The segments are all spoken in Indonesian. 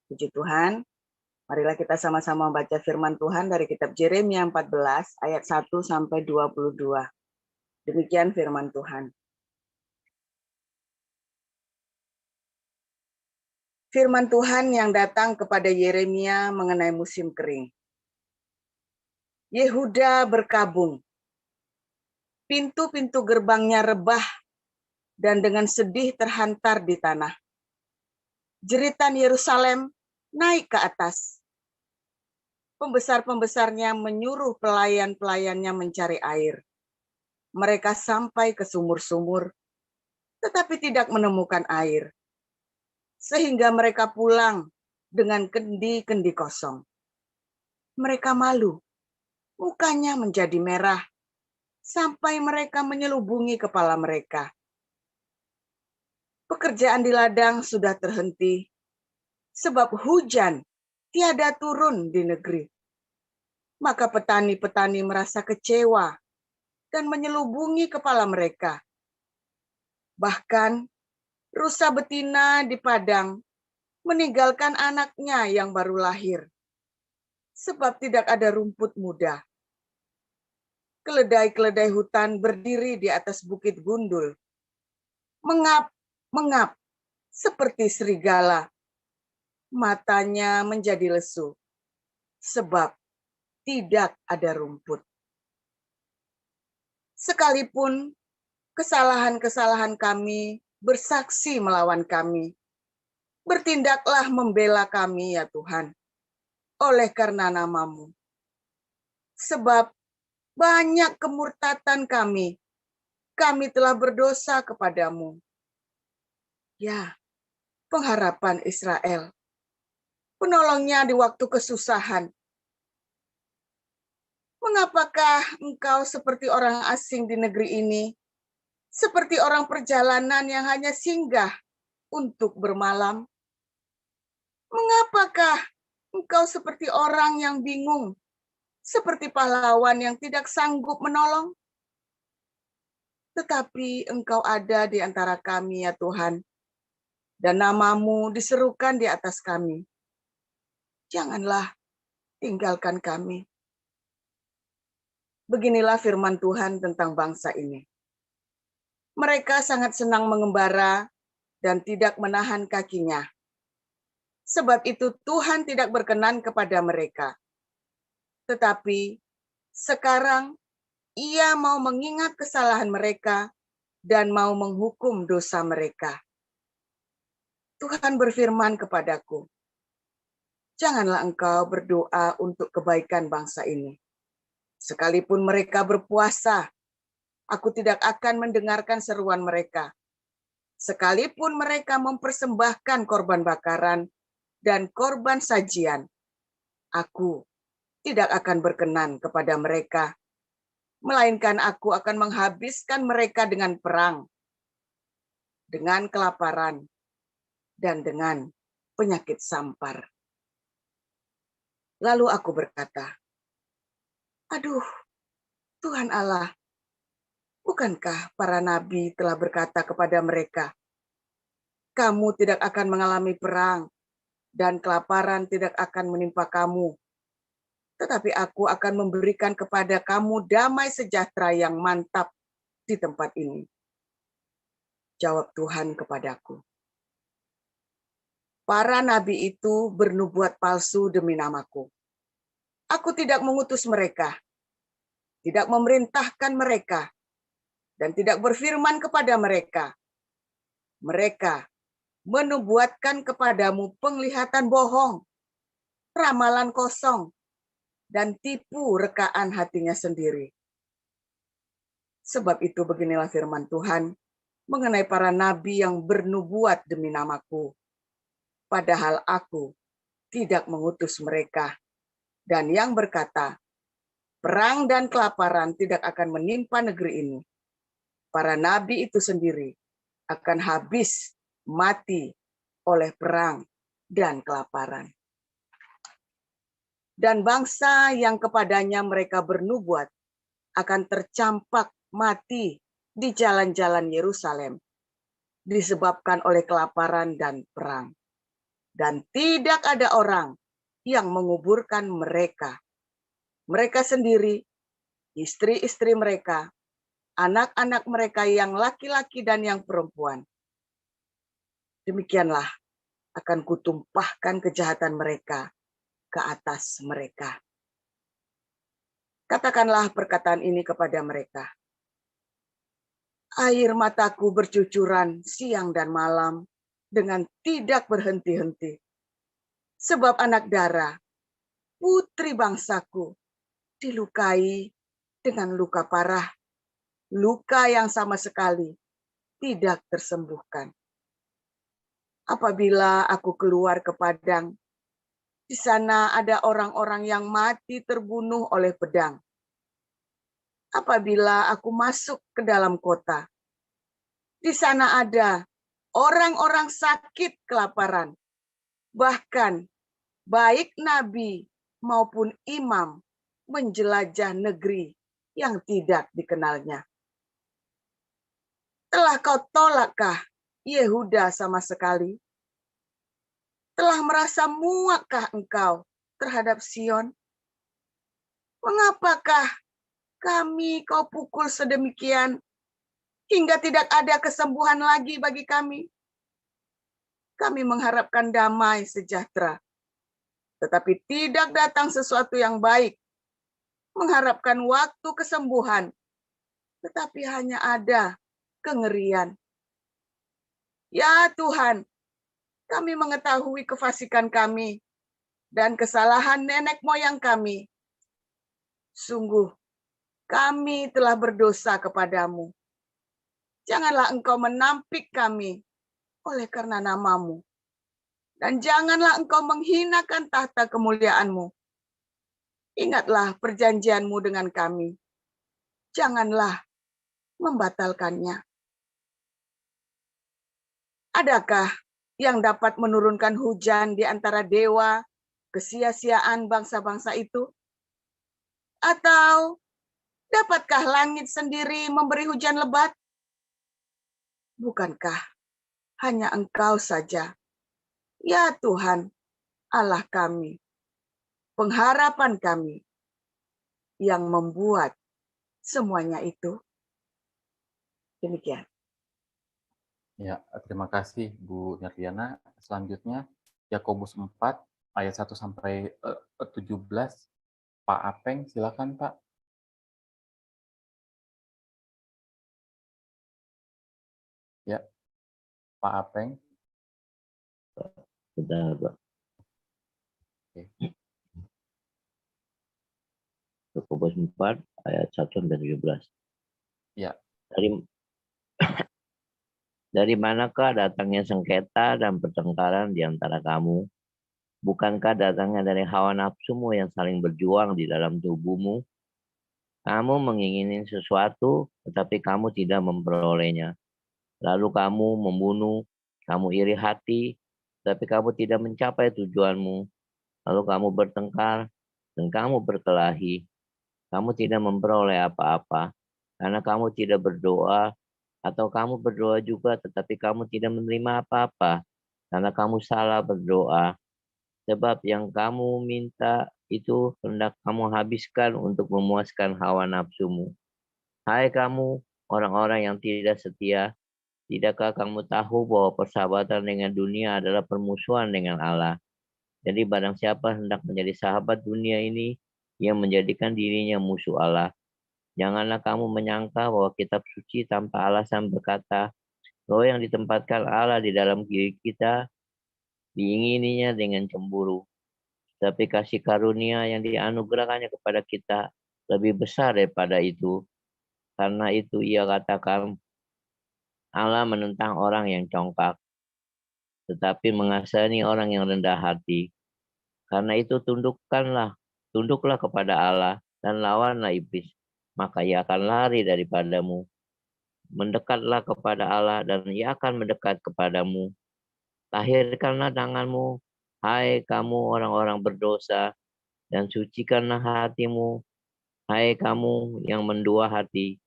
Puji Tuhan, marilah kita sama-sama membaca firman Tuhan dari kitab Yeremia 14 ayat 1 sampai 22. Demikian firman Tuhan. Firman Tuhan yang datang kepada Yeremia mengenai musim kering. Yehuda berkabung, pintu-pintu gerbangnya rebah dan dengan sedih terhantar di tanah. Jeritan Yerusalem naik ke atas. Pembesar-pembesarnya menyuruh pelayan-pelayannya mencari air. Mereka sampai ke sumur-sumur, tetapi tidak menemukan air. Sehingga mereka pulang dengan kendi-kendi kosong. Mereka malu, mukanya menjadi merah, sampai mereka menyelubungi kepala mereka. Pekerjaan di ladang sudah terhenti, sebab hujan tiada turun di negeri. Maka petani-petani merasa kecewa dan menyelubungi kepala mereka. Bahkan rusa betina di padang meninggalkan anaknya yang baru lahir, sebab tidak ada rumput muda. Keledai-keledai hutan berdiri di atas bukit gundul, mengap-mengap seperti serigala. Matanya menjadi lesu, sebab tidak ada rumput. Sekalipun kesalahan-kesalahan kami bersaksi melawan kami, bertindaklah membela kami ya Tuhan, oleh karena nama-Mu. Sebab banyak kemurtatan kami telah berdosa kepadamu. Ya, pengharapan Israel, penolongnya di waktu kesusahan. Mengapakah engkau seperti orang asing di negeri ini, seperti orang perjalanan yang hanya singgah untuk bermalam? Mengapakah engkau seperti orang yang bingung, seperti pahlawan yang tidak sanggup menolong? Tetapi engkau ada di antara kami ya Tuhan, dan nama-Mu diserukan di atas kami. Janganlah tinggalkan kami. Beginilah firman Tuhan tentang bangsa ini. Mereka sangat senang mengembara dan tidak menahan kakinya. Sebab itu Tuhan tidak berkenan kepada mereka. Tetapi sekarang Ia mau mengingat kesalahan mereka dan mau menghukum dosa mereka. Tuhan berfirman kepadaku, janganlah engkau berdoa untuk kebaikan bangsa ini. Sekalipun mereka berpuasa, aku tidak akan mendengarkan seruan mereka. Sekalipun mereka mempersembahkan korban bakaran dan korban sajian, aku tidak akan berkenan kepada mereka, melainkan aku akan menghabiskan mereka dengan perang, dengan kelaparan, dan dengan penyakit sampar. Lalu aku berkata, aduh, Tuhan Allah, bukankah para nabi telah berkata kepada mereka, kamu tidak akan mengalami perang dan kelaparan tidak akan menimpa kamu, tetapi aku akan memberikan kepada kamu damai sejahtera yang mantap di tempat ini. Jawab Tuhan kepadaku. Para nabi itu bernubuat palsu demi namaku. Aku tidak mengutus mereka, tidak memerintahkan mereka, dan tidak berfirman kepada mereka. Mereka menubuatkan kepadamu penglihatan bohong, ramalan kosong, dan tipu rekaan hatinya sendiri. Sebab itu beginilah firman Tuhan mengenai para nabi yang bernubuat demi namaku. Padahal aku tidak mengutus mereka. Dan yang berkata, perang dan kelaparan tidak akan menimpa negeri ini. Para nabi itu sendiri akan habis mati oleh perang dan kelaparan. Dan bangsa yang kepadanya mereka bernubuat akan tercampak mati di jalan-jalan Yerusalem, disebabkan oleh kelaparan dan perang. dan tidak ada orang yang menguburkan mereka. Mereka sendiri, istri-istri mereka, anak-anak mereka yang laki-laki dan yang perempuan. Demikianlah akan kutumpahkan kejahatan mereka ke atas mereka. Katakanlah perkataan ini kepada mereka. Air mataku bercucuran siang dan malam dengan tidak berhenti-henti. Sebab anak dara, putri bangsaku, dilukai dengan luka parah, luka yang sama sekali tidak tersembuhkan. Apabila aku keluar ke padang, di sana ada orang-orang yang mati terbunuh oleh pedang. Apabila aku masuk ke dalam kota, di sana ada orang-orang sakit kelaparan. Bahkan baik nabi maupun imam menjelajah negeri yang tidak dikenalnya. Telah kau tolakkah Yehuda sama sekali? Telah merasa muakkah engkau terhadap Sion? Mengapakah kami kau pukul sedemikian hingga tidak ada kesembuhan lagi bagi kami? Kami mengharapkan damai sejahtera, tetapi tidak datang sesuatu yang baik. Mengharapkan waktu kesembuhan, tetapi hanya ada kengerian. Ya Tuhan, kami mengetahui kefasikan kami dan kesalahan nenek moyang kami. Sungguh, kami telah berdosa kepadamu. Janganlah engkau menampik kami oleh karena namamu. Dan janganlah engkau menghinakan tahta kemuliaanmu. Ingatlah perjanjianmu dengan kami. Janganlah membatalkannya. Adakah yang dapat menurunkan hujan di antara dewa kesia-siaan bangsa-bangsa itu? Atau dapatkah langit sendiri memberi hujan lebat? Bukankah hanya engkau saja, ya Tuhan, Allah kami, pengharapan kami, yang membuat semuanya itu? Demikian. Ya, terima kasih Bu Nerliana. Selanjutnya Yakobus 4 ayat 1 sampai 17. Pak Apeng, silakan Pak. Ya, Pak Apeng. Sudah, Pak. Oke. Yakobus 4 ayat 1 sampai 17. Ya. Dari manakah datangnya sengketa dan pertengkaran di antara kamu? Bukankah datangnya dari hawa nafsumu yang saling berjuang di dalam tubuhmu? Kamu mengingini sesuatu, tetapi kamu tidak memperolehnya. Lalu kamu membunuh, kamu iri hati, tapi kamu tidak mencapai tujuanmu. Lalu kamu bertengkar, dan kamu berkelahi. Kamu tidak memperoleh apa-apa, karena kamu tidak berdoa, atau kamu berdoa juga, tetapi kamu tidak menerima apa-apa, karena kamu salah berdoa. Sebab yang kamu minta itu hendak kamu habiskan untuk memuaskan hawa nafsumu. Hai kamu, orang-orang yang tidak setia, tidakkah kamu tahu bahwa persahabatan dengan dunia adalah permusuhan dengan Allah? Jadi barang siapa hendak menjadi sahabat dunia ini, ia menjadikan dirinya musuh Allah. Janganlah kamu menyangka bahwa kitab suci tanpa alasan berkata, roh yang ditempatkan Allah di dalam diri kita, diingininya dengan cemburu. Tapi kasih karunia yang dianugerahkannya kepada kita lebih besar daripada itu. Karena itu ia katakan, Allah menentang orang yang congkak, tetapi mengasihani orang yang rendah hati. Karena itu tunduklah kepada Allah dan lawanlah iblis, maka ia akan lari daripadamu. Mendekatlah kepada Allah dan ia akan mendekat kepadamu. Tahirkanlah tanganmu, hai kamu orang-orang berdosa, dan sucikanlah hatimu, hai kamu yang mendua hati.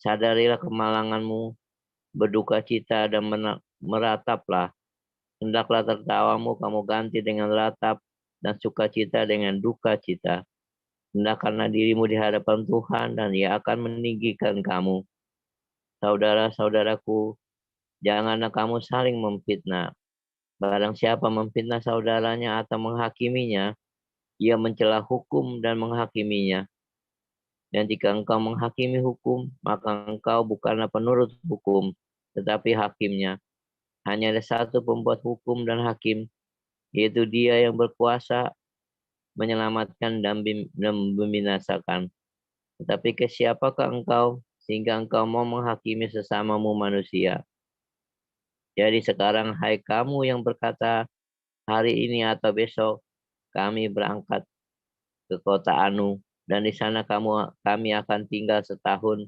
Sadarilah kemalanganmu, berduka cita dan merataplah. Hendaklah tertawamu kamu ganti dengan ratap, dan sukacita dengan duka cita. Hendakkanlah dirimu di hadapan Tuhan, dan Ia akan meninggikan kamu. Saudara-saudaraku, janganlah kamu saling memfitnah. Barang siapa memfitnah saudaranya atau menghakiminya, ia mencela hukum dan menghakiminya. Dan jika engkau menghakimi hukum, maka engkau bukanlah penurut hukum, tetapi hakimnya. Hanya ada satu pembuat hukum dan hakim, yaitu Dia yang berkuasa menyelamatkan dan membinasakan. Tetapi ke siapakah engkau, sehingga engkau mau menghakimi sesamamu manusia? Jadi sekarang, hai kamu yang berkata, hari ini atau besok kami berangkat ke kota Anu, dan di sana kami akan tinggal setahun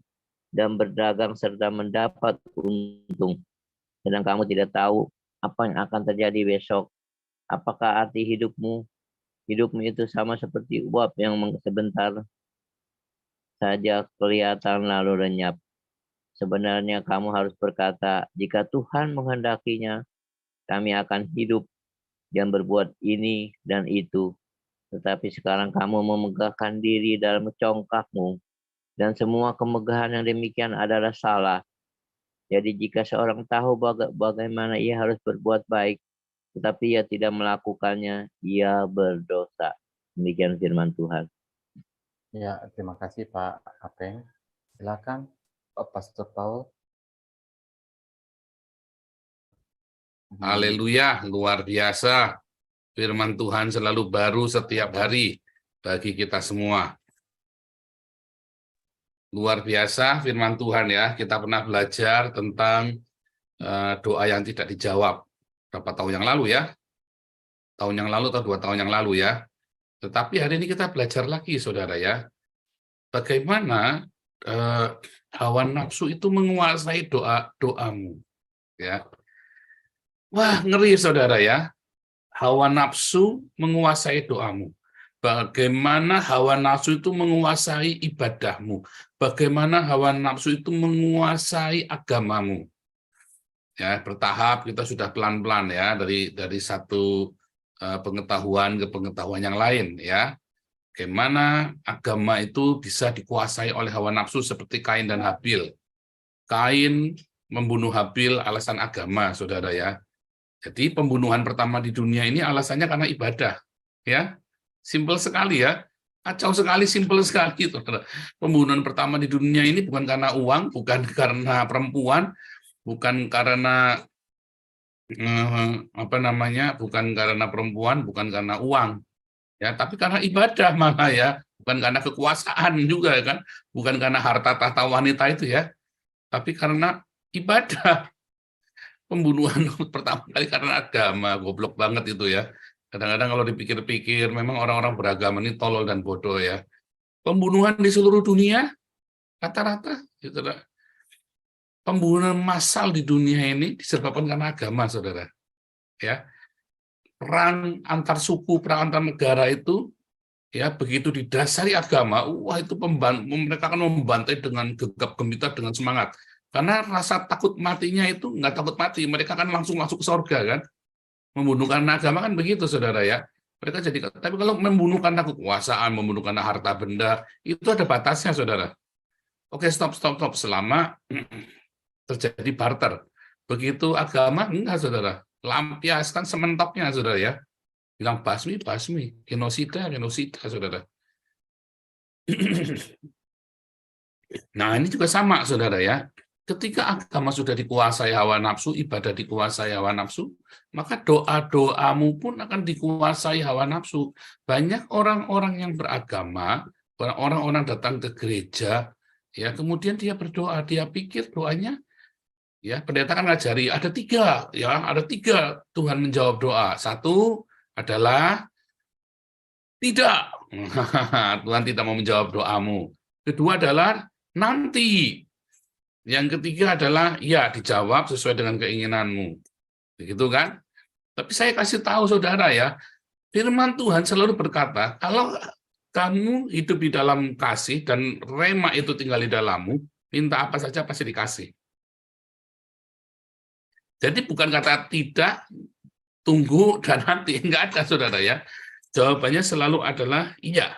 dan berdagang serta mendapat untung. Sedang kamu tidak tahu apa yang akan terjadi besok. Apakah arti hidupmu? Hidupmu itu sama seperti uap yang sebentar saja kelihatan lalu lenyap. Sebenarnya kamu harus berkata, jika Tuhan menghendakinya, kami akan hidup dan berbuat ini dan itu. Tetapi sekarang kamu memegahkan diri dalam congkakmu, dan semua kemegahan yang demikian adalah salah. Jadi jika seorang tahu bagaimana ia harus berbuat baik, tetapi ia tidak melakukannya, ia berdosa. Demikian firman Tuhan. Ya, terima kasih Pak Apeng. Silakan Pastor Paul. Haleluya, luar biasa. Firman Tuhan selalu baru setiap hari bagi kita semua. Luar biasa firman Tuhan ya. Kita pernah belajar tentang doa yang tidak dijawab. Berapa tahun yang lalu ya? Tahun yang lalu atau 2 tahun yang lalu ya. Tetapi hari ini kita belajar lagi saudara ya. Bagaimana hawa nafsu itu menguasai doamu. Ya. Wah, ngeri saudara ya. Hawa nafsu menguasai doamu. Bagaimana hawa nafsu itu menguasai ibadahmu. Bagaimana hawa nafsu itu menguasai agamamu. Ya, bertahap kita sudah pelan-pelan ya dari satu pengetahuan ke pengetahuan yang lain ya. Bagaimana agama itu bisa dikuasai oleh hawa nafsu seperti Kain dan Habil. Kain membunuh Habil alasan agama, saudara ya. Jadi pembunuhan pertama di dunia ini alasannya karena ibadah, ya, simpel sekali ya, kacau sekali, simpel sekali. Pembunuhan pertama di dunia ini bukan karena uang, bukan karena perempuan, bukan karena bukan karena perempuan, bukan karena uang, ya, tapi karena ibadah malah ya, bukan karena kekuasaan juga kan, bukan karena harta tahta wanita itu ya, tapi karena ibadah. Pembunuhan pertama kali karena agama, goblok banget itu ya. Kadang-kadang kalau dipikir-pikir, memang orang-orang beragama ini tolol dan bodoh ya. Pembunuhan di seluruh dunia, rata-rata, gitu, pembunuhan massal di dunia ini disebabkan karena agama, saudara. Ya, perang antar suku, perang antar negara itu, ya begitu didasari agama, wah itu mereka akan membantai dengan gegap gempita, dengan semangat. Karena rasa takut matinya itu nggak takut mati, mereka kan langsung masuk ke surga kan. Membunuh karena agama kan begitu saudara ya. Mereka jadi, tapi kalau membunuh karena kekuasaan, membunuh karena harta benda, itu ada batasnya saudara. Oke, stop. Selama terjadi barter. Begitu agama, enggak saudara. Lampiaskan sementoknya saudara ya. Bilang basmi, genosida saudara. Nah ini juga sama saudara ya. Ketika agama sudah dikuasai hawa nafsu, ibadah dikuasai hawa nafsu, maka doa-doamu pun akan dikuasai hawa nafsu. Banyak orang-orang yang beragama, orang-orang datang ke gereja, ya kemudian dia berdoa, dia pikir doanya, ya pendeta kan ngajari ada 3, ya ada 3 Tuhan menjawab doa. 1 adalah tidak, Tuhan tidak mau menjawab doamu. Kedua adalah nanti. Yang ketiga adalah ya dijawab sesuai dengan keinginanmu. Begitu kan? Tapi saya kasih tahu saudara ya, firman Tuhan selalu berkata, kalau kamu hidup di dalam kasih dan rema itu tinggal di dalammu, minta apa saja pasti dikasih. Jadi bukan kata tidak, tunggu dan nanti. Enggak ada, saudara ya. Jawabannya selalu adalah iya.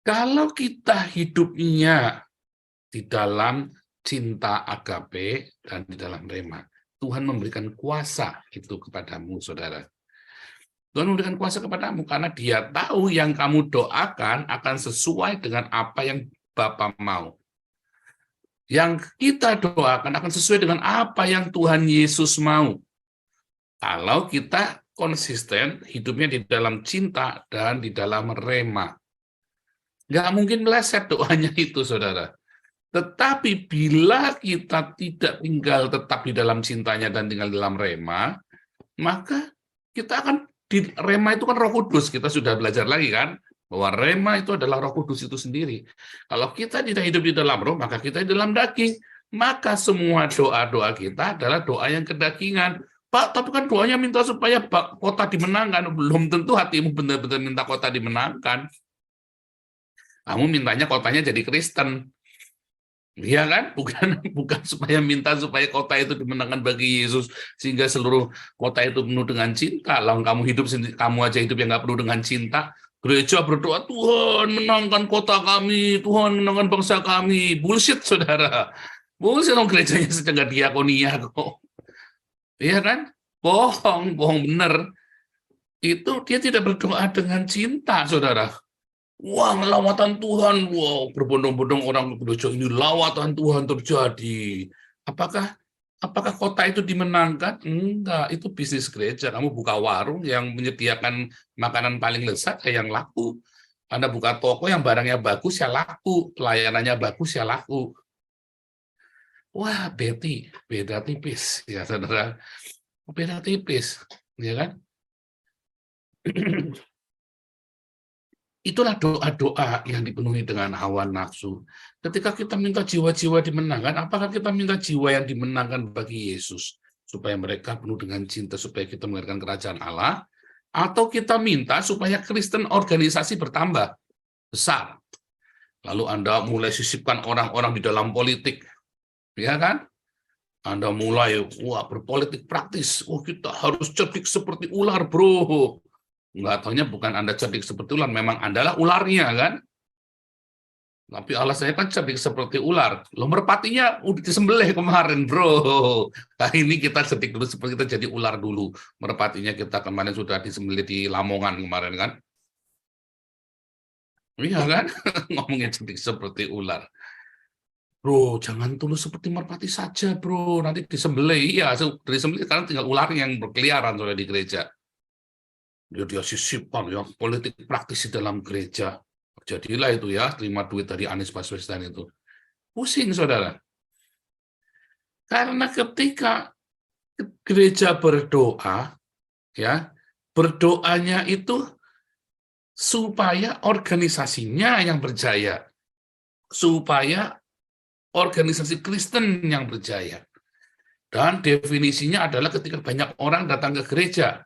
Kalau kita hidupnya di dalam cinta agape dan di dalam rema, Tuhan memberikan kuasa itu kepadamu, saudara. Tuhan memberikan kuasa kepadamu karena Dia tahu yang kamu doakan akan sesuai dengan apa yang Bapa mau. Yang kita doakan akan sesuai dengan apa yang Tuhan Yesus mau. Kalau kita konsisten hidupnya di dalam cinta dan di dalam rema. Nggak mungkin meleset doanya itu, saudara. Tetapi bila kita tidak tinggal tetap di dalam cintanya dan tinggal di dalam rema, maka kita akan, di rema itu kan Roh Kudus, kita sudah belajar lagi kan, bahwa rema itu adalah Roh Kudus itu sendiri. Kalau kita tidak hidup di dalam roh, maka kita di dalam daging. Maka semua doa-doa kita adalah doa yang kedagingan. Pak, tapi kan doanya minta supaya kota dimenangkan. Belum tentu hatimu benar-benar minta kota dimenangkan. Kamu mintanya kotanya jadi Kristen. Iya kan? Bukan supaya minta supaya kota itu dimenangkan bagi Yesus sehingga seluruh kota itu penuh dengan cinta. Lalu kamu hidup sendiri, kamu aja hidup yang nggak penuh dengan cinta. Gereja berdoa, Tuhan menangkan kota kami, Tuhan menangkan bangsa kami. Bullshit, saudara. Bullshit, gerejanya sedang nggak diakonia kok. Iya kan? Bohong bener. Itu dia tidak berdoa dengan cinta, saudara. Wah, lawatan Tuhan, wow, berbondong-bondong orang ke gereja ini, lawatan Tuhan terjadi. Apakah kota itu dimenangkan? Enggak, itu bisnis gereja. Kamu buka warung yang menyediakan makanan paling lezat, yang laku. Anda buka toko yang barangnya bagus, ya laku. Pelayanannya bagus, ya laku. Wah, beda tipis, ya saudara. Beda tipis, ya kan? Itulah doa-doa yang dipenuhi dengan hawa nafsu. Ketika kita minta jiwa-jiwa dimenangkan, apakah kita minta jiwa yang dimenangkan bagi Yesus? Supaya mereka penuh dengan cinta, supaya kita mengadakan kerajaan Allah? Atau kita minta supaya Kristen organisasi bertambah besar? Lalu Anda mulai sisipkan orang-orang di dalam politik. Ya kan? Anda mulai, berpolitik praktis. Kita harus cerdik seperti ular, bro. Nggak taunya bukan Anda cerdik seperti ular, memang Anda ularnya kan. Tapi Allah saya kan cerdik seperti ular. Loh, merpatinya udah disembelih kemarin, bro. Nah, ini kita cerdik dulu seperti kita jadi ular dulu. Merpatinya kita kemarin sudah disembelih di Lamongan kemarin kan. Iya kan? Ngomongin cerdik seperti ular. Bro, jangan tulus seperti merpati saja, bro. Nanti disembelih. Iya, disembelih sekarang tinggal ularnya yang berkeliaran soalnya di gereja. Dia sisipkan ya politik praktis di dalam gereja. Jadilah itu ya, terima duit dari Anies Baswedan itu. Pusing, saudara. Karena ketika gereja berdoa, ya, berdoanya itu supaya organisasinya yang berjaya. Supaya organisasi Kristen yang berjaya. Dan definisinya adalah ketika banyak orang datang ke gereja.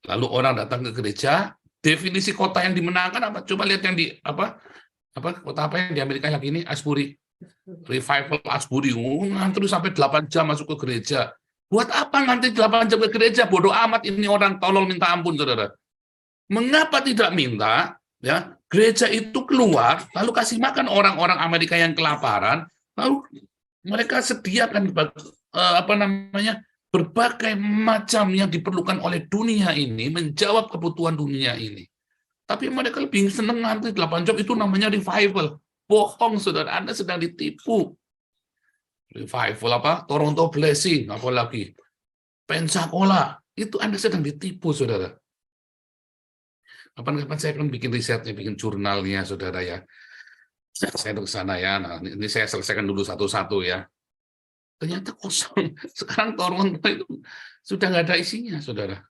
Lalu orang datang ke gereja, definisi kota yang dimenangkan apa? Coba lihat yang di kota apa yang di Amerika yang ini, Asbury. Revival Asbury. Ngantri sampai 8 jam masuk ke gereja. Buat apa ngantri 8 jam ke gereja? Bodoh amat ini orang tolol minta ampun, saudara. Mengapa tidak minta ya gereja itu keluar lalu kasih makan orang-orang Amerika yang kelaparan, lalu mereka sediakan berbagai macam yang diperlukan oleh dunia ini, menjawab kebutuhan dunia ini. Tapi mereka lebih senang ngantri 8 jam, itu namanya revival. Bohong, saudara, Anda sedang ditipu. Revival apa? Toronto Blessing, apalagi Pensacola, itu Anda sedang ditipu, saudara. Kapan-kapan saya akan bikin risetnya, bikin jurnalnya, saudara ya. Saya ke sana ya. Nah, ini saya selesaikan dulu satu-satu ya. Ternyata kosong. Sekarang Toronto itu sudah nggak ada isinya, saudara.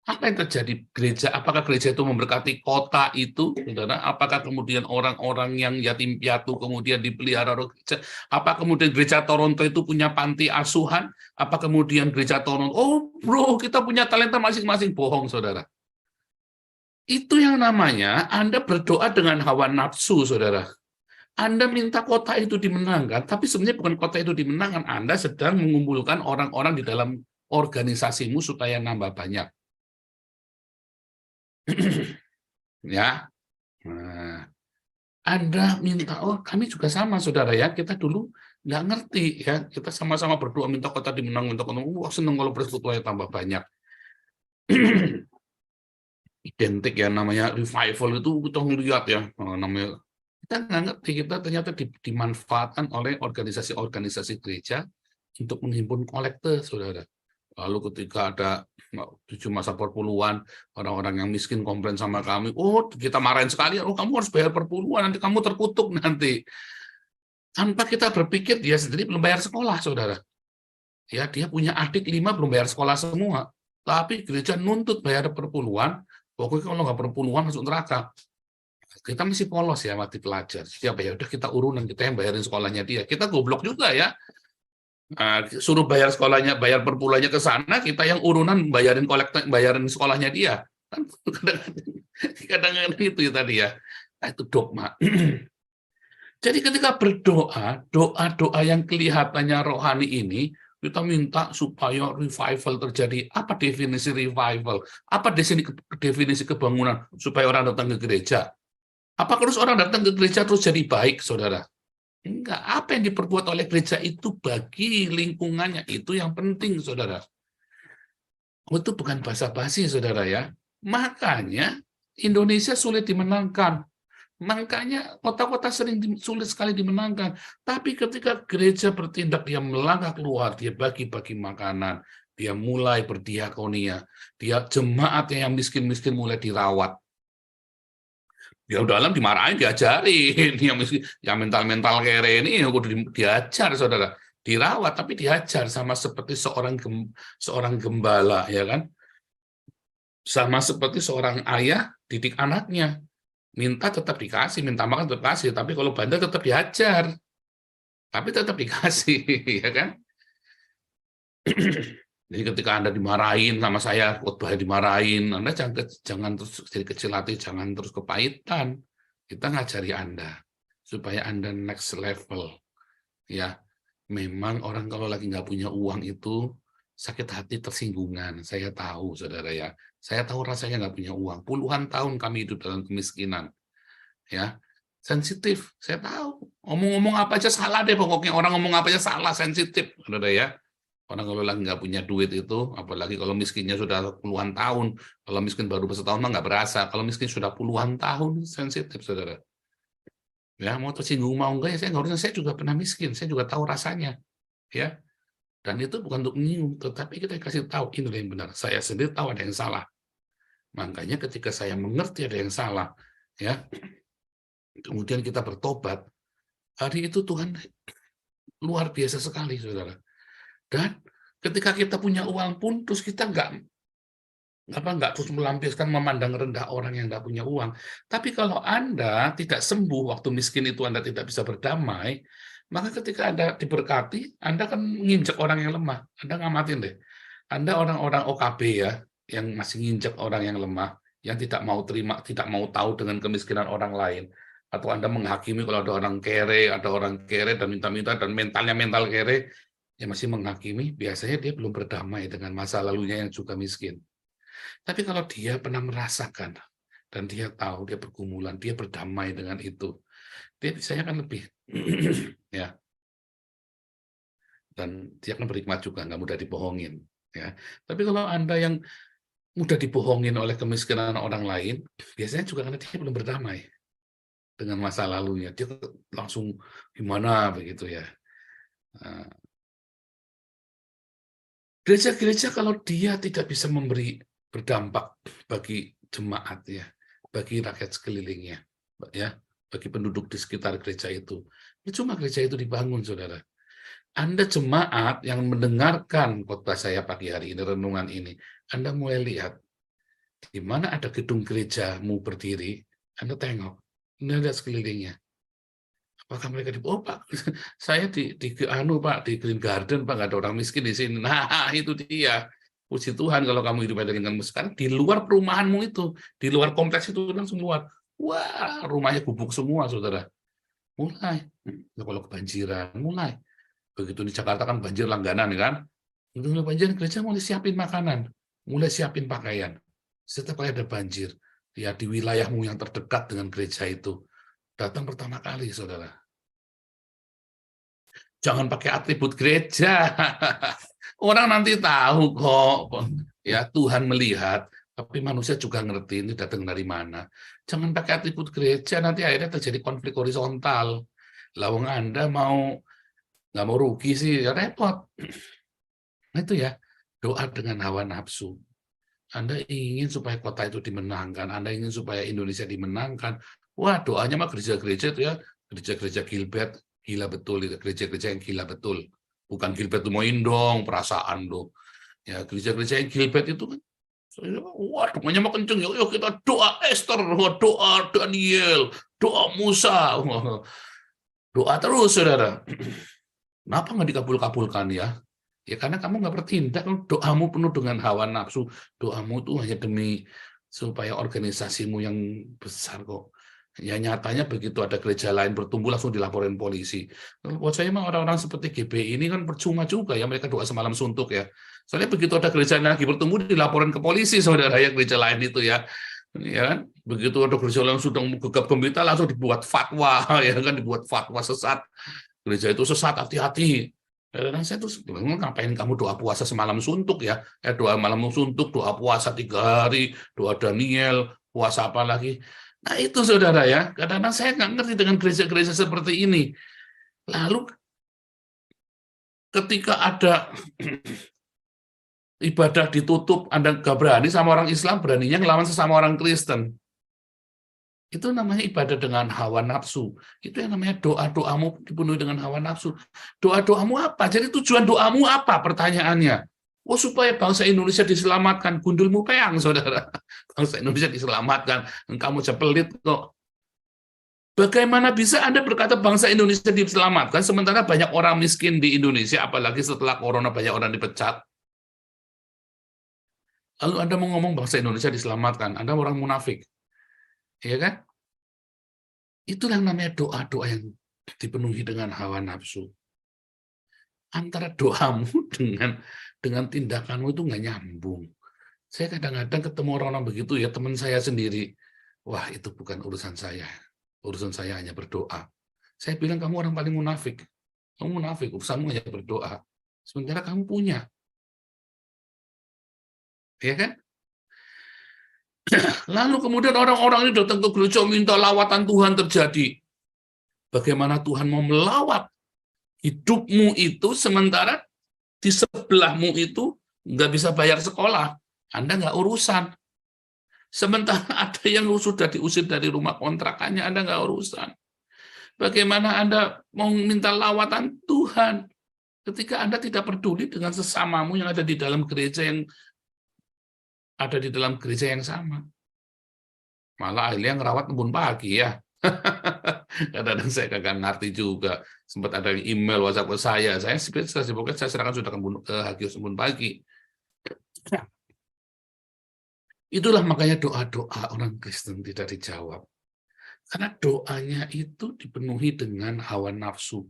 Apa yang terjadi gereja? Apakah gereja itu memberkati kota itu, saudara? Apakah kemudian orang-orang yang yatim piatu kemudian dipelihara gereja? Apa kemudian gereja Toronto itu punya panti asuhan? Apa kemudian gereja Toronto, oh bro, kita punya talenta masing-masing? Bohong, saudara. Itu yang namanya Anda berdoa dengan hawa nafsu, saudara. Anda minta kota itu dimenangkan, tapi sebenarnya bukan kota itu dimenangkan. Anda sedang mengumpulkan orang-orang di dalam organisasimu supaya nambah banyak. Ya. Nah, Anda minta, oh kami juga sama saudara ya, kita dulu nggak ngerti ya, kita sama-sama berdoa minta kota dimenang, minta kota, wah seneng kalau persekutuannya tambah banyak. Identik ya, namanya revival itu kita ngeliat ya, namanya kita nggak ngerti, kita ternyata dimanfaatkan oleh organisasi-organisasi gereja untuk menghimpun kolekte, saudara. Lalu ketika ada 7 masa perpuluhan, orang-orang yang miskin komplain sama kami, oh kita marahin sekali, oh kamu harus bayar perpuluhan, nanti kamu terkutuk nanti. Tanpa kita berpikir dia sendiri belum bayar sekolah, saudara. Ya, dia punya adik 5 belum bayar sekolah semua. Tapi gereja nuntut bayar perpuluhan, pokoknya kalau nggak perpuluhan masuk neraka. Kita masih polos ya, mati pelajar. Siapa ya, udah kita urunan, kita yang bayarin sekolahnya dia. Kita goblok juga ya. Suruh bayar sekolahnya, bayar perpuluhannya ke sana, kita yang urunan bayarin bayarin sekolahnya dia. Kan kadang-kadang itu ya tadi ya. Nah, itu dogma. Jadi ketika berdoa, doa-doa yang kelihatannya rohani ini, kita minta supaya revival terjadi. Apa definisi revival? Apa definisi kebangunan supaya orang datang ke gereja? Apa terus orang datang ke gereja terus jadi baik, saudara? Enggak. Apa yang diperbuat oleh gereja itu bagi lingkungannya, itu yang penting, saudara. Itu bukan basa-basi, saudara ya. Makanya Indonesia sulit dimenangkan. Makanya kota-kota sulit sekali dimenangkan. Tapi ketika gereja bertindak, dia melangkah keluar, dia bagi-bagi makanan, dia mulai berdiakonia, dia jemaatnya yang miskin-miskin mulai dirawat. Dia dalam dimarahin, diajarin, yang mental-mental kere ini udah diajar, saudara, dirawat, tapi diajar sama seperti seorang gembala, ya kan? Sama seperti seorang ayah didik anaknya. Minta tetap dikasih, minta makan tetap kasih, tapi kalau bandel tetap diajar, tapi tetap dikasih, ya kan? Jadi ketika Anda dimarahin sama saya, khotbah dimarahin, Anda jangan terus jadi kecil hati, jangan terus kepahitan. Kita ngajari Anda supaya Anda next level. Ya, memang orang kalau lagi nggak punya uang itu sakit hati, tersinggungan. Saya tahu, saudara ya. Saya tahu rasanya nggak punya uang. Puluhan tahun kami hidup dalam kemiskinan. Ya, sensitif. Saya tahu. Ngomong-ngomong apa aja salah deh, pokoknya orang ngomong apa aja salah, sensitif, saudara ya. Orang kalau lagi nggak punya duit itu, apalagi kalau miskinnya sudah puluhan tahun, kalau miskin baru setahun mah nggak berasa, kalau miskin sudah puluhan tahun, sensitif, saudara. Ya, mau tersinggung mau enggak ya, saya nggak urusan, saya juga pernah miskin, saya juga tahu rasanya. Ya, dan itu bukan untuk menyinggung, tetapi kita kasih tahu, ini yang benar. Saya sendiri tahu ada yang salah. Makanya ketika saya mengerti ada yang salah, ya, kemudian kita bertobat, hari itu Tuhan luar biasa sekali, saudara. Dan ketika kita punya uang pun, terus kita nggak terus melampiaskan memandang rendah orang yang nggak punya uang. Tapi kalau Anda tidak sembuh waktu miskin itu, Anda tidak bisa berdamai, maka ketika Anda diberkati, Anda kan menginjak orang yang lemah. Anda ngamatin deh. Anda orang-orang OKB ya, yang masih nginjak orang yang lemah, yang tidak mau terima, tidak mau tahu dengan kemiskinan orang lain. Atau Anda menghakimi kalau ada orang kere dan minta-minta, dan mentalnya mental kere, yang masih menghakimi, biasanya dia belum berdamai dengan masa lalunya yang juga miskin. Tapi kalau dia pernah merasakan, dan dia tahu, dia pergumulan, dia berdamai dengan itu, dia biasanya kan lebih, ya, dan dia akan berhikmat juga, nggak mudah dibohongin. Ya. Tapi kalau Anda yang mudah dibohongin oleh kemiskinan orang lain, biasanya juga karena dia belum berdamai dengan masa lalunya. Dia langsung gimana begitu ya. Gereja-gereja kalau dia tidak bisa memberi berdampak bagi jemaat ya, bagi rakyat sekelilingnya, ya, bagi penduduk di sekitar gereja itu, cuma gereja itu dibangun, saudara. Anda jemaat yang mendengarkan khotbah saya pagi hari ini, renungan ini, Anda mulai lihat di mana ada gedung gerejamu berdiri, Anda tengok, Anda lihat sekelilingnya. Apakah mereka Pak, saya di Pak, di Green Garden, Pak, nggak ada orang miskin di sini. Nah, itu dia. Puji Tuhan kalau kamu hidup dengan sekarang di luar perumahanmu itu, di luar kompleks itu langsung luar. Wah, rumahnya gubuk semua, saudara. Mulai. Kalau kebanjiran, mulai. Begitu di Jakarta kan banjir langganan, kan? Begitu banjir, gereja mulai siapin makanan, mulai siapin pakaian. Setiap kali ada banjir, ya di wilayahmu yang terdekat dengan gereja itu, datang pertama kali, saudara. Jangan pakai atribut gereja. Orang nanti tahu kok. Ya, Tuhan melihat, tapi manusia juga ngerti ini datang dari mana. Jangan pakai atribut gereja, nanti akhirnya terjadi konflik horizontal. Lawang Anda nggak mau rugi sih, ya repot. Nah itu ya, doa dengan hawa nafsu. Anda ingin supaya kota itu dimenangkan, Anda ingin supaya Indonesia dimenangkan. Wah, doanya mah gereja-gereja itu ya, gereja-gereja Gilbert, gila betul itu, gereja-gereja yang gila betul. Bukan Gilbert Tumoin dong, perasaan dong. Ya, gereja-gereja yang Gilbert itu kan, wah, doanya mah kenceng. Yuk kita doa Esther, doa Daniel, doa Musa. Doa terus, saudara. Kenapa nggak dikabul-kabulkan ya? Ya karena kamu nggak bertindak, doamu penuh dengan hawa nafsu, doamu itu hanya demi supaya organisasimu yang besar kok. Ya nyatanya begitu ada gereja lain bertumbuh langsung dilaporin polisi. Buat saya mah orang-orang seperti GBI ini kan percuma juga ya, mereka doa semalam suntuk ya. Soalnya begitu ada gereja lagi bertumbuh dilaporin ke polisi, saudara, ya gereja lain itu ya. Ya kan? Begitu ada gereja lain sudah gegap gembita langsung dibuat fatwa ya kan, dibuat fatwa sesat. Gereja itu sesat, hati-hati. Kadang saya tuh ngapain kamu doa puasa semalam suntuk ya? Doa malam suntuk, doa puasa 3 hari, doa Daniel, puasa apa lagi? Nah itu saudara ya, kadang-kadang saya nggak ngerti dengan gereja-gereja seperti ini. Lalu ketika ada ibadah ditutup, Anda nggak berani sama orang Islam, beraninya ngelawan sesama orang Kristen. Itu namanya ibadah dengan hawa nafsu. Itu yang namanya doa-doamu dipenuhi dengan hawa nafsu. Doa-doamu apa? Jadi tujuan doamu apa? Pertanyaannya. Oh, supaya bangsa Indonesia diselamatkan. Gundulmu peang, saudara. Bangsa Indonesia diselamatkan. Kamu pelit kok. Bagaimana bisa Anda berkata bangsa Indonesia diselamatkan, sementara banyak orang miskin di Indonesia, apalagi setelah corona banyak orang dipecat. Lalu Anda mau ngomong bangsa Indonesia diselamatkan. Anda orang munafik. Ya kan? Itulah yang namanya doa-doa yang dipenuhi dengan hawa nafsu. Antara doamu dengan tindakanmu itu nggak nyambung. Saya kadang-kadang ketemu orang-orang begitu ya, teman saya sendiri. Wah, itu bukan urusan saya. Urusan saya hanya berdoa. Saya bilang, kamu orang paling munafik. Kamu munafik, urusanmu hanya berdoa. Sementara kamu punya. Ya kan? Lalu kemudian orang-orang ini datang ke gereja minta lawatan Tuhan terjadi. Bagaimana Tuhan mau melawat hidupmu itu sementara di sebelahmu itu nggak bisa bayar sekolah. Anda nggak urusan. Sementara ada yang sudah diusir dari rumah kontrakannya, Anda nggak urusan. Bagaimana Anda mau minta lawatan Tuhan ketika Anda tidak peduli dengan sesamamu yang ada di dalam gereja yang sama. Malah akhirnya ngerawat kebun pagi ya. Kadang-kadang saya kagak ngerti juga. Sempat ada email WhatsApp ke saya serahkan sudah ke Hagios kebun pagi. Itulah makanya doa-doa orang Kristen tidak dijawab. Karena doanya itu dipenuhi dengan hawa nafsu.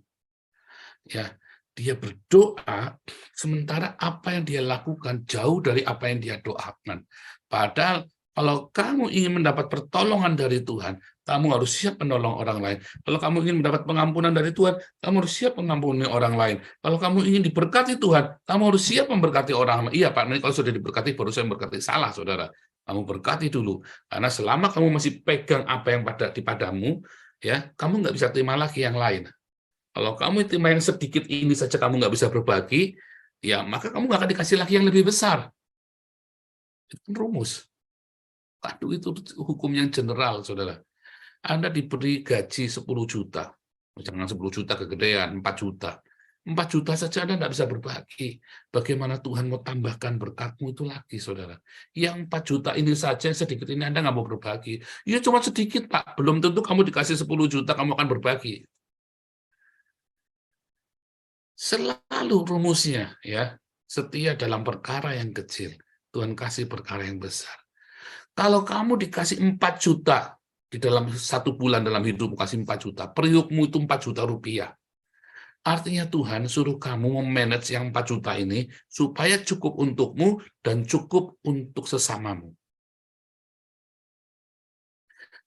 Ya, dia berdoa sementara apa yang dia lakukan jauh dari apa yang dia doakan. Padahal kalau kamu ingin mendapat pertolongan dari Tuhan, kamu harus siap menolong orang lain. Kalau kamu ingin mendapat pengampunan dari Tuhan, kamu harus siap mengampuni orang lain. Kalau kamu ingin diberkati Tuhan, kamu harus siap memberkati orang lain. Iya Pak, nanti kalau sudah diberkati, baru saya memberkati. Salah, saudara. Kamu berkati dulu. Karena selama kamu masih pegang apa yang di padamu, ya, kamu nggak bisa terima lagi yang lain. Kalau kamu terima yang sedikit ini saja kamu nggak bisa berbagi, ya maka kamu nggak akan dikasih lagi yang lebih besar. Itu rumus. Aduh, itu hukum yang general, saudara. Anda diberi gaji 10 juta. Jangan 10 juta kegedean, 4 juta. 4 juta saja Anda nggak bisa berbagi. Bagaimana Tuhan mau tambahkan berkatmu itu lagi, saudara. Yang 4 juta ini saja, sedikit ini Anda nggak mau berbagi. Ya cuma sedikit, Pak. Belum tentu kamu dikasih 10 juta, kamu akan berbagi. Selalu rumusnya, ya, setia dalam perkara yang kecil. Tuhan kasih perkara yang besar. Kalau kamu dikasih 4 juta di dalam 1 bulan dalam hidupmu, kasih 4 juta, periukmu itu 4 juta rupiah. Artinya Tuhan suruh kamu memanage yang 4 juta ini supaya cukup untukmu dan cukup untuk sesamamu.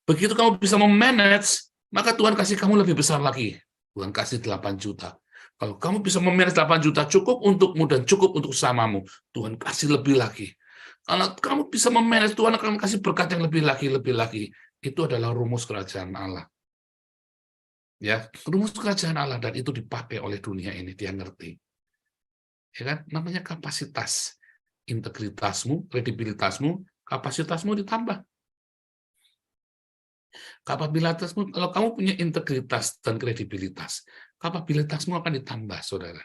Begitu kamu bisa memanage, maka Tuhan kasih kamu lebih besar lagi. Tuhan kasih 8 juta. Kalau kamu bisa memanage 8 juta cukup untukmu dan cukup untuk sesamamu, Tuhan kasih lebih lagi. Kalau kamu bisa memanage, Tuhan akan kasih berkat yang lebih lagi, lebih lagi. Itu adalah rumus kerajaan Allah. Ya, rumus kerajaan Allah, dan itu dipakai oleh dunia ini, dia ngerti. Ya kan? Namanya kapasitas. Integritasmu, kredibilitasmu, kapasitasmu ditambah. Kapabilitasmu, kalau kamu punya integritas dan kredibilitas, kapabilitasmu akan ditambah, saudara.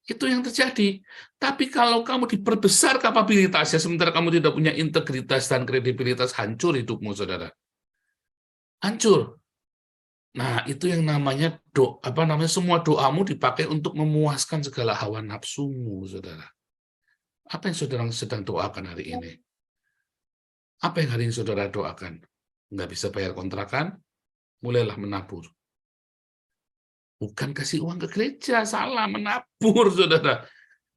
Itu yang terjadi. Tapi kalau kamu diperbesar kapabilitasnya, sementara kamu tidak punya integritas dan kredibilitas, hancur hidupmu, saudara. Hancur. Nah, itu yang namanya semua doamu dipakai untuk memuaskan segala hawa nafsumu, saudara. Apa yang saudara sedang doakan hari ini? Apa yang hari ini saudara doakan? Nggak bisa bayar kontrakan? Mulailah menabur. Bukan kasih uang ke gereja, salah, menabur, saudara.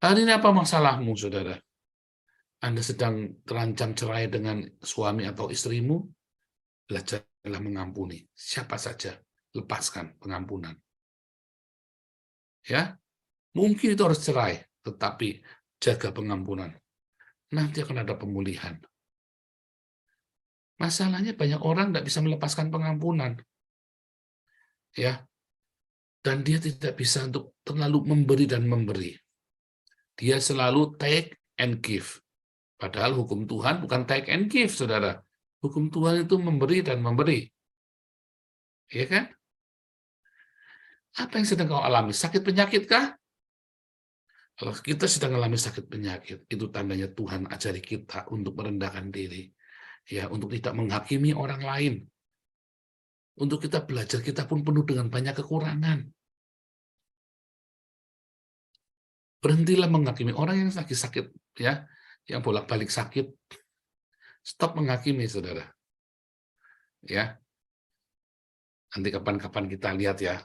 Hari ini apa masalahmu, saudara? Anda sedang terancam cerai dengan suami atau istrimu? Belajarlah mengampuni. Siapa saja, lepaskan pengampunan. Ya, mungkin itu harus cerai, tetapi jaga pengampunan. Nanti akan ada pemulihan. Masalahnya banyak orang tidak bisa melepaskan pengampunan. Ya, dan dia tidak bisa untuk terlalu memberi dan memberi. Dia selalu take and give. Padahal hukum Tuhan bukan take and give, saudara. Hukum Tuhan itu memberi dan memberi. Iya kan? Apa yang sedang kau alami? Sakit penyakit kah? Kalau kita sedang mengalami sakit penyakit, itu tandanya Tuhan ajari kita untuk merendahkan diri. Ya, untuk tidak menghakimi orang lain. Untuk kita belajar, kita pun penuh dengan banyak kekurangan. Berhentilah menghakimi orang yang sakit, ya, yang bolak-balik sakit. Stop menghakimi, saudara. Ya, nanti kapan-kapan kita lihat ya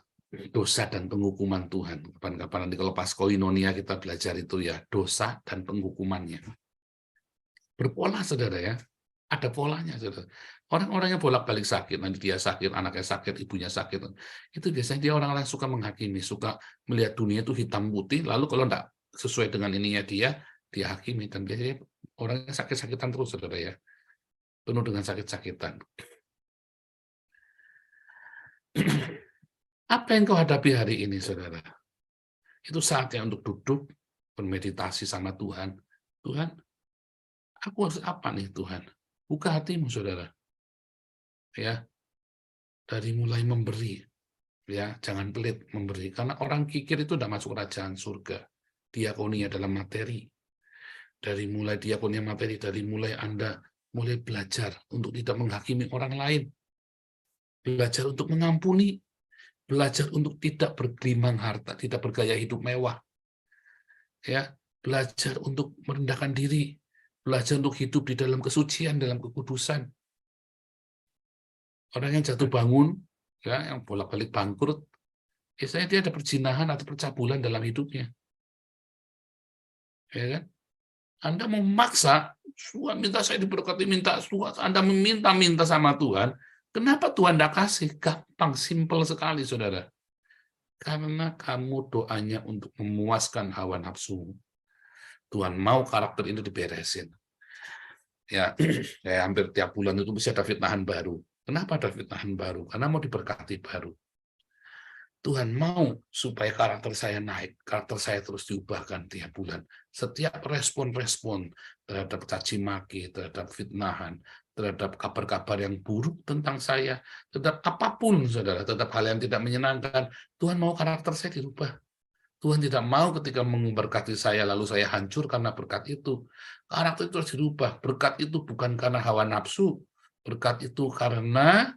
dosa dan penghukuman Tuhan. Kapan-kapan nanti kalau pas koinonia kita belajar itu ya dosa dan penghukumannya. Berpola, saudara ya. Ada polanya, saudara. Orang-orang yang bolak-balik sakit, nanti dia sakit, anaknya sakit, ibunya sakit. Itu biasanya dia orang-orang suka menghakimi, suka melihat dunia itu hitam putih, lalu kalau enggak sesuai dengan ininya dia hakimi. Dan biasanya orang yang sakit-sakitan terus, saudara ya. Penuh dengan sakit-sakitan. Apa yang kau hadapi hari ini, saudara? Itu saatnya untuk duduk, bermeditasi sama Tuhan. Tuhan, aku harus apa nih, Tuhan? Buka hatimu, saudara. Ya, dari mulai memberi, ya, jangan pelit memberi. Karena orang kikir itu tidak masuk kerajaan surga. Diakonia dalam materi. Dari mulai diakonia materi, dari mulai Anda mulai belajar untuk tidak menghakimi orang lain. Belajar untuk mengampuni. Belajar untuk tidak bergelimang harta, tidak bergaya hidup mewah. Ya, belajar untuk merendahkan diri, belajar untuk hidup di dalam kesucian, dalam kekudusan. Orang yang jatuh bangun, ya, yang bolak-balik bangkrut, biasanya dia ada perzinahan atau percabulan dalam hidupnya. Ya kan? Anda memaksa, minta saya diberkati, minta Anda meminta-minta sama Tuhan, kenapa Tuhan tidak kasih? Gampang, simpel sekali, saudara. Karena kamu doanya untuk memuaskan hawa nafsu. Tuhan mau karakter ini diberesin. Ya, kayak hampir tiap bulan itu bisa ada fitnahan baru. Kenapa ada fitnahan baru? Karena mau diberkati baru. Tuhan mau supaya karakter saya naik, karakter saya terus diubahkan tiap bulan. Setiap respon-respon terhadap caci maki, terhadap fitnahan, terhadap kabar-kabar yang buruk tentang saya, terhadap apapun, saudara, terhadap hal yang tidak menyenangkan, Tuhan mau karakter saya dirubah. Tuhan tidak mau ketika memberkati saya, lalu saya hancur karena berkat itu. Karakter itu harus dirubah. Berkat itu bukan karena hawa nafsu. Berkat itu karena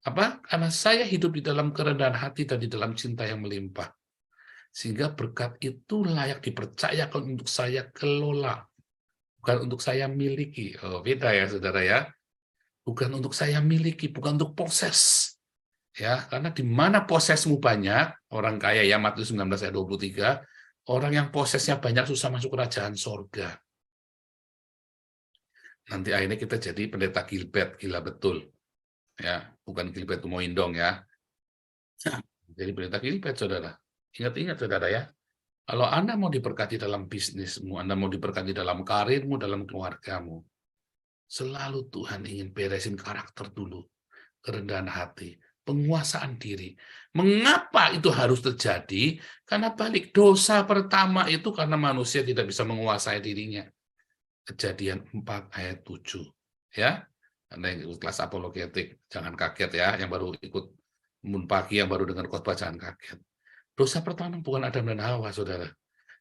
apa? Karena saya hidup di dalam kerendahan hati dan di dalam cinta yang melimpah. Sehingga berkat itu layak dipercayakan untuk saya kelola. Bukan untuk saya miliki. Oh, beda ya, saudara ya. Bukan untuk saya miliki, bukan untuk proses. Ya, karena di mana posesmu banyak, orang kaya ya, Matius 19 ayat 23, orang yang posesnya banyak susah masuk kerajaan sorga. Nanti akhirnya kita jadi pendeta Gilbert, gila betul. Ya, bukan Gilbert Tumoindong ya. Jadi pendeta Gilbert, saudara. Ingat-ingat, saudara ya. Kalau Anda mau diberkati dalam bisnismu, Anda mau diberkati dalam karirmu, dalam keluargamu, selalu Tuhan ingin beresin karakter dulu, kerendahan hati, penguasaan diri. Mengapa itu harus terjadi? Karena balik dosa pertama itu karena manusia tidak bisa menguasai dirinya. Kejadian 4 ayat 7. Ya, Anda yang ikut kelas apologetik, jangan kaget ya, yang baru ikut pagi, yang baru dengar khotbah, jangan kaget. Dosa pertama bukan Adam dan Hawa, saudara.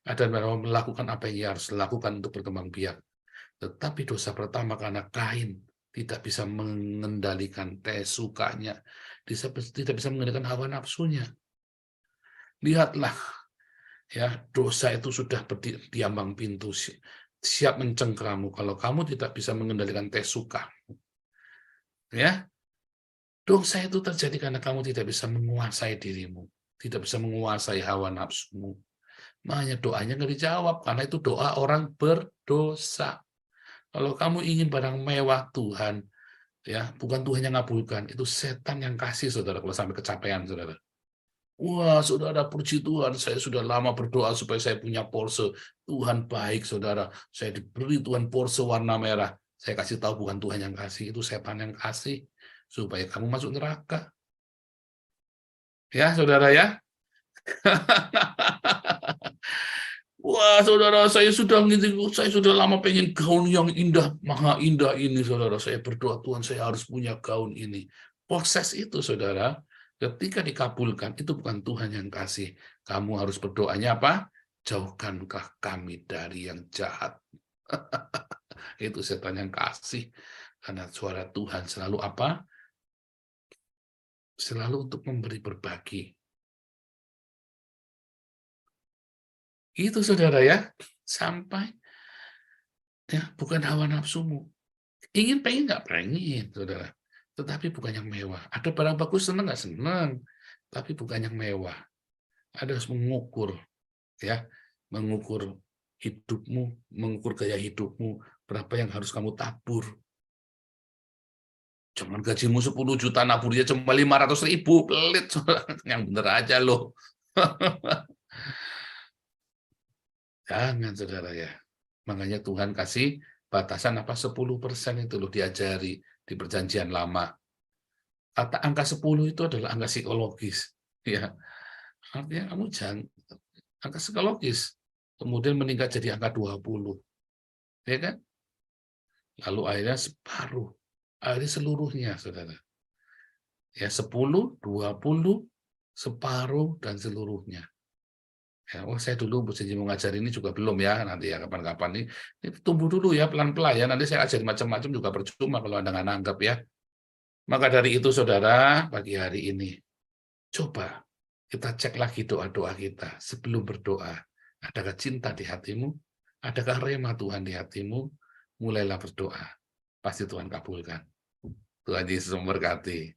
Adam dan Hawa melakukan apa yang ia harus lakukan untuk berkembang biak. Tetapi dosa pertama karena Kain tidak bisa mengendalikan sukanya, tidak bisa mengendalikan hawa nafsunya. Lihatlah, ya, dosa itu sudah di ambang pintu, siap mencengkeramu kalau kamu tidak bisa mengendalikan suka. Ya, dosa itu terjadi karena kamu tidak bisa menguasai dirimu, tidak bisa menguasai hawa nafsumu. Makanya doanya nggak dijawab, karena itu doa orang berdosa. Kalau kamu ingin barang mewah Tuhan, ya, bukan Tuhan yang ngabulkan, itu setan yang kasih, saudara, kalau sampai kecapean, saudara. Wah, saudara, puji Tuhan, saya sudah lama berdoa supaya saya punya Porsche. Tuhan baik, saudara. Saya diberi Tuhan Porsche warna merah. Saya kasih tahu bukan Tuhan yang kasih, itu setan yang kasih supaya kamu masuk neraka. Ya, saudara ya. Wah, saudara, saya sudah lama pengen gaun yang indah, maha indah ini, saudara. Saya berdoa, Tuhan, saya harus punya gaun ini. Proses itu, saudara, ketika dikabulkan, itu bukan Tuhan yang kasih. Kamu harus berdoanya apa? Jauhkankah kami dari yang jahat. Itu setan yang kasih. Karena suara Tuhan selalu apa? Selalu untuk memberi, berbagi. Itu, saudara ya. Sampai ya, bukan hawa nafsumu. Pengen nggak pengen, saudara. Tetapi bukan yang mewah. Ada barang bagus, senang nggak senang. Tapi bukan yang mewah. Ada harus mengukur, ya, mengukur hidupmu, mengukur gaya hidupmu, berapa yang harus kamu tabur. Cuman gajimu 10 juta, naburnya cuma 500.000, pelit, saudara. Yang bener aja loh. Jangan, saudara ya. Makanya Tuhan kasih batasan apa 10% itu loh, diajari di perjanjian lama. Kata angka 10 itu adalah angka psikologis. Ya. Artinya kamu jangan angka psikologis. Kemudian meningkat jadi angka 20. Ya kan? Lalu akhirnya separuh. Akhirnya seluruhnya, saudara. Ya, 10, 20, separuh, dan seluruhnya. Ya, saya dulu berjanji mau ngajar ini juga belum ya, nanti ya kapan-kapan ini tumbuh dulu ya, pelan-pelan ya, nanti saya ajarin macam-macam juga percuma kalau Anda nggak nanggap ya. Maka dari itu, saudara, pagi hari ini, coba kita cek lagi doa-doa kita sebelum berdoa. Adakah cinta di hatimu? Adakah rema Tuhan di hatimu? Mulailah berdoa. Pasti Tuhan kabulkan. Tuhan Yesus memberkati.